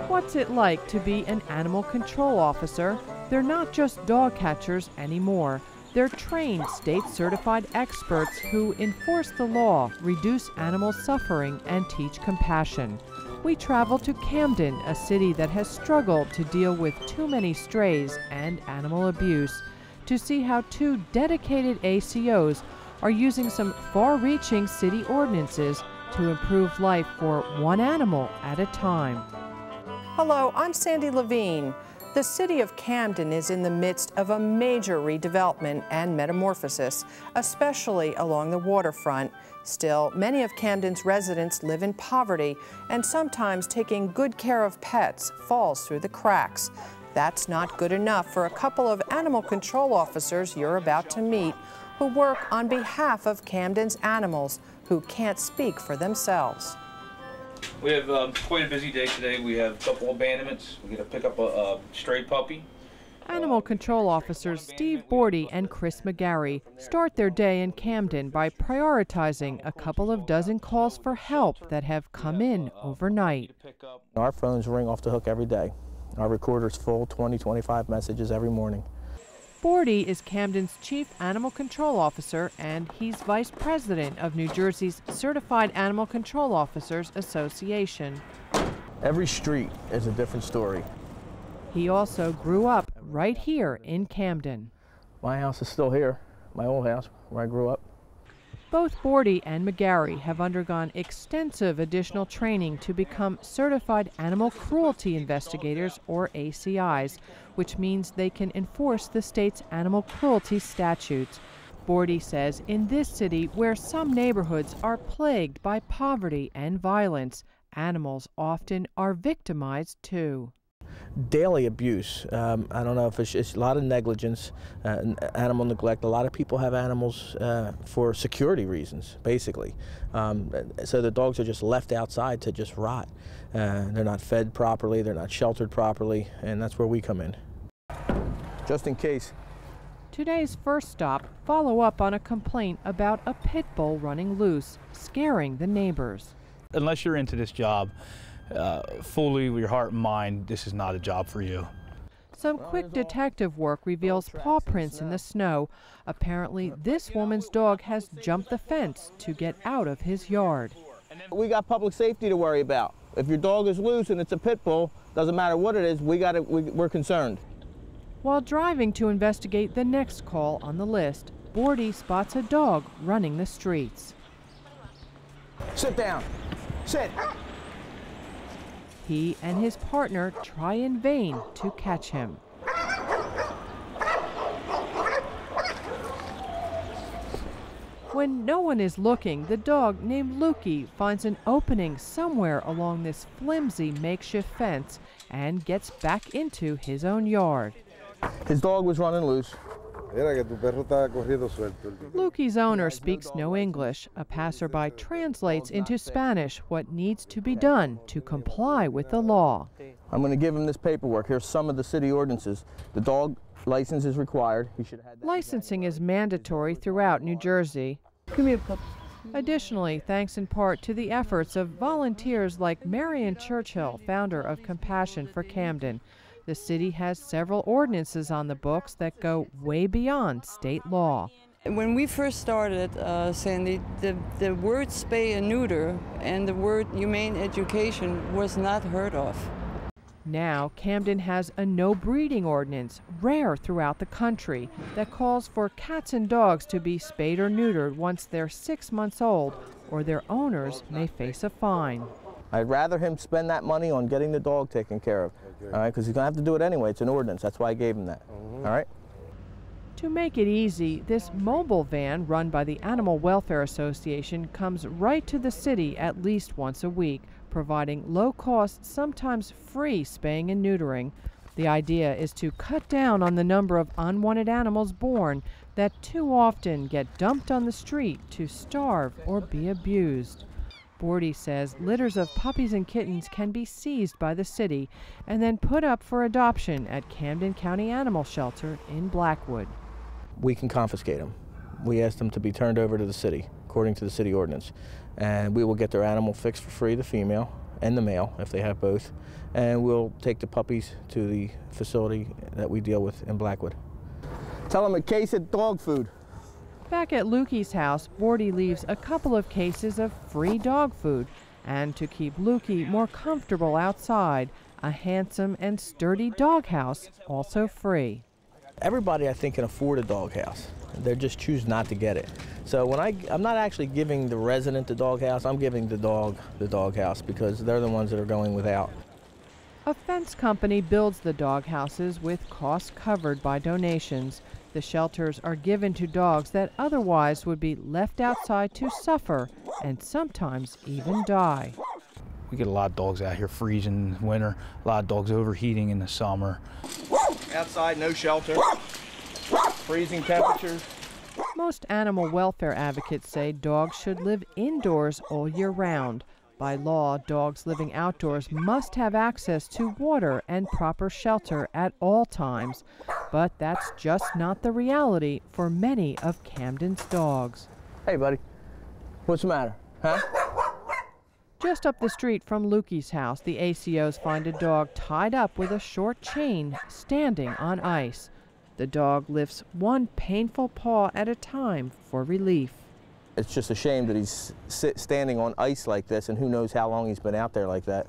What's it like to be an animal control officer? They're not just dog catchers anymore. They're trained, state-certified experts who enforce the law, reduce animal suffering, and teach compassion. We travel to Camden, a city that has struggled to deal with too many strays and animal abuse, to see how two dedicated ACOs are using some far-reaching city ordinances to improve life for one animal at a time. Hello, I'm Sandy Levine. The city of Camden is in the midst of a major redevelopment and metamorphosis, especially along the waterfront. Still, many of Camden's residents live in poverty, and sometimes taking good care of pets falls through the cracks. That's not good enough for a couple of animal control officers you're about to meet, who work on behalf of Camden's animals who can't speak for themselves. We have quite a busy day today. We have a couple abandonments. We're going to pick up a stray puppy. Animal control officers Steve Bordy and Chris McGarry start their day in Camden by prioritizing a couple of dozen calls for help that have come in overnight. Our phones ring off the hook every day. Our recorder's full, 20-25 messages every morning. Bordy is Camden's chief animal control officer, and he's vice president of New Jersey's Certified Animal Control Officers Association. Every street is a different story. He also grew up right here in Camden. My house is still here, my old house where I grew up. Both Bordy and McGarry have undergone extensive additional training to become certified animal cruelty investigators, or ACIs, which means they can enforce the state's animal cruelty statutes. Bordy says in this city, where some neighborhoods are plagued by poverty and violence, animals often are victimized too. Daily abuse. I don't know if it's a lot of negligence, animal neglect. A lot of people have animals for security reasons, basically. So the dogs are just left outside to just rot. They're not fed properly, they're not sheltered properly, and that's where we come in. Just in case. Today's first stop, follow up on a complaint about a pit bull running loose, scaring the neighbors. Unless you're into this job, fully with your heart and mind, this is not a job for you. Some quick detective work reveals paw prints in the snow. Apparently, this woman's dog has jumped the fence to get out of his yard. We got public safety to worry about. If your dog is loose and it's a pit bull, doesn't matter what it is, we're concerned. While driving to investigate the next call on the list, Bordy spots a dog running the streets. Sit down. Sit. He and his partner try in vain to catch him. When no one is looking, the dog named Lukey finds an opening somewhere along this flimsy makeshift fence and gets back into his own yard. His dog was running loose. Lukey's owner speaks no English. A passerby translates into Spanish what needs to be done to comply with the law. I'm going to give him this paperwork. Here's some of the city ordinances. The dog license is required. He should have had that. Licensing is mandatory throughout New Jersey. Give me a pup. Additionally, thanks in part to the efforts of volunteers like Marion Churchill, founder of Compassion for Camden, the city has several ordinances on the books that go way beyond state law. When we first started, Sandy, the word spay and neuter and the word humane education was not heard of. Now, Camden has a no breeding ordinance, rare throughout the country, that calls for cats and dogs to be spayed or neutered once they're 6 months old, or their owners may face a fine. I'd rather him spend that money on getting the dog taken care of, all right, because he's going to have to do it anyway. It's an ordinance. That's why I gave him that, all right? To make it easy, this mobile van run by the Animal Welfare Association comes right to the city at least once a week, providing low-cost, sometimes free spaying and neutering. The idea is to cut down on the number of unwanted animals born that too often get dumped on the street to starve or be abused. Bordy says litters of puppies and kittens can be seized by the city and then put up for adoption at Camden County Animal Shelter in Blackwood. We can confiscate them. We ask them to be turned over to the city, according to the city ordinance. And we will get their animal fixed for free, the female, and the male, if they have both, and we'll take the puppies to the facility that we deal with in Blackwood. Tell them a case of dog food. Back at Lukey's house, Bordy leaves a couple of cases of free dog food. And to keep Lukey more comfortable outside, a handsome and sturdy doghouse, also free. Everybody, I think, can afford a doghouse. They just choose not to get it. So when I'm not actually giving the resident the doghouse, I'm giving the dog the doghouse because they're the ones that are going without. A fence company builds the doghouses with costs covered by donations. The shelters are given to dogs that otherwise would be left outside to suffer and sometimes even die. We get a lot of dogs out here freezing in the winter, a lot of dogs overheating in the summer. Outside, no shelter, freezing temperatures. Most animal welfare advocates say dogs should live indoors all year round. By law, dogs living outdoors must have access to water and proper shelter at all times. But that's just not the reality for many of Camden's dogs. Hey, buddy. What's the matter, huh? Just up the street from Lukey's house, the ACOs find a dog tied up with a short chain, standing on ice. The dog lifts one painful paw at a time for relief. It's just a shame that he's standing on ice like this, and who knows how long he's been out there like that.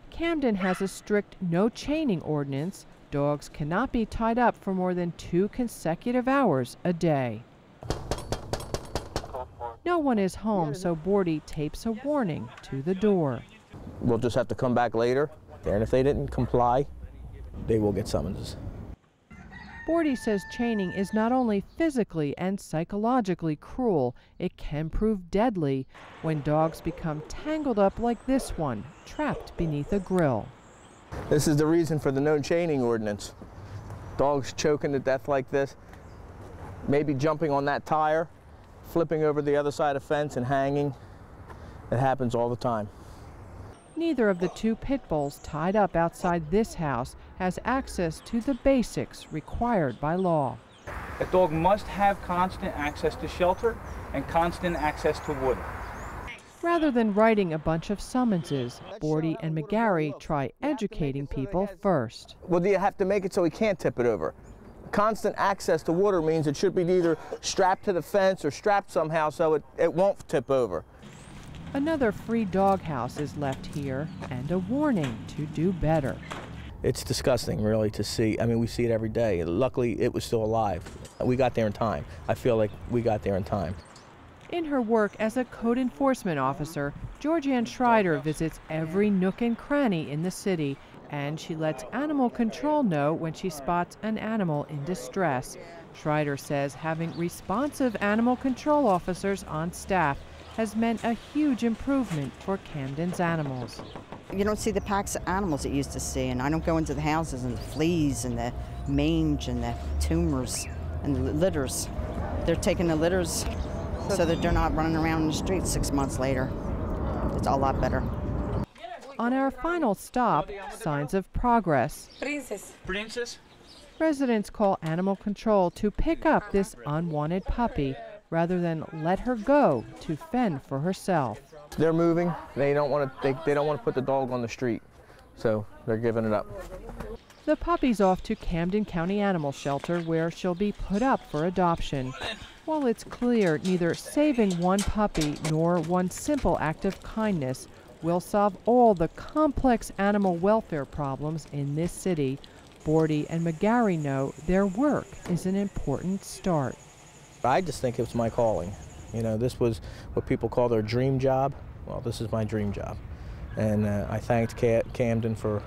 Camden has a strict no chaining ordinance. Dogs cannot be tied up for more than 2 consecutive hours a day. No one is home, so Bordy tapes a warning to the door. We'll just have to come back later, and if they didn't comply, they will get summonses. Bordy says chaining is not only physically and psychologically cruel, it can prove deadly when dogs become tangled up like this one, trapped beneath a grill. This is the reason for the no chaining ordinance. Dogs choking to death like this, maybe jumping on that tire, flipping over the other side of the fence and hanging. It happens all the time. Neither of the 2 pit bulls tied up outside this house has access to the basics required by law. A dog must have constant access to shelter and constant access to water. Rather than writing a bunch of summonses, Bordy and McGarry try educating people first. Well, do you have to make it so he can't tip it over? Constant access to water means it should be either strapped to the fence or strapped somehow so it won't tip over. Another free doghouse is left here and a warning to do better. It's disgusting, really, to see. I mean, we see it every day. Luckily, it was still alive. We got there in time. I feel like we got there in time. In her work as a code enforcement officer, Georgianne Schreider visits every nook and cranny in the city, and she lets animal control know when she spots an animal in distress. Schreider says having responsive animal control officers on staff has meant a huge improvement for Camden's animals. You don't see the packs of animals that you used to see, and I don't go into the houses and the fleas and the mange and the tumors and the litters. They're taking the litters so that they're not running around in the streets 6 months later. It's a lot better. On our final stop, signs of progress. Princess? Residents call animal control to pick up this unwanted puppy rather than let her go to fend for herself. They're moving. They don't want to put the dog on the street, so they're giving it up. The puppy's off to Camden County Animal Shelter, where she'll be put up for adoption. While it's clear neither saving one puppy nor one simple act of kindness will solve all the complex animal welfare problems in this city, Bordy and McGarry know their work is an important start. I just think it was my calling. You know, this was what people call their dream job. Well, this is my dream job. And I thanked Camden for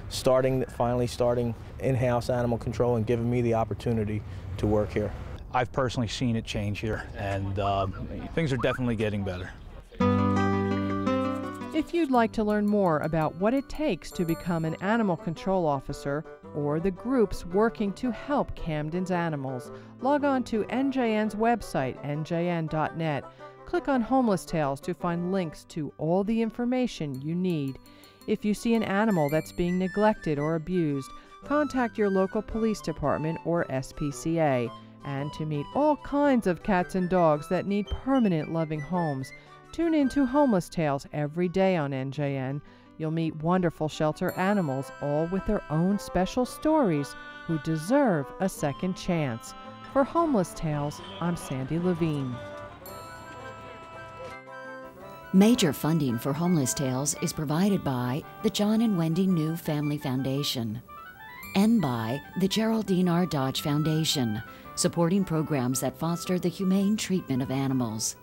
finally starting in-house animal control and giving me the opportunity to work here. I've personally seen it change here, and things are definitely getting better. If you'd like to learn more about what it takes to become an animal control officer or the groups working to help Camden's animals, log on to NJN's website, njn.net. Click on Homeless Tales to find links to all the information you need. If you see an animal that's being neglected or abused, contact your local police department or SPCA. And to meet all kinds of cats and dogs that need permanent loving homes, Tune in to Homeless Tales every day on NJN. You'll meet wonderful shelter animals, all with their own special stories, who deserve a second chance. For Homeless Tales, I'm Sandy Levine. Major funding for Homeless Tales is provided by the John and Wendy New Family Foundation and by the Geraldine R. Dodge Foundation, supporting programs that foster the humane treatment of animals.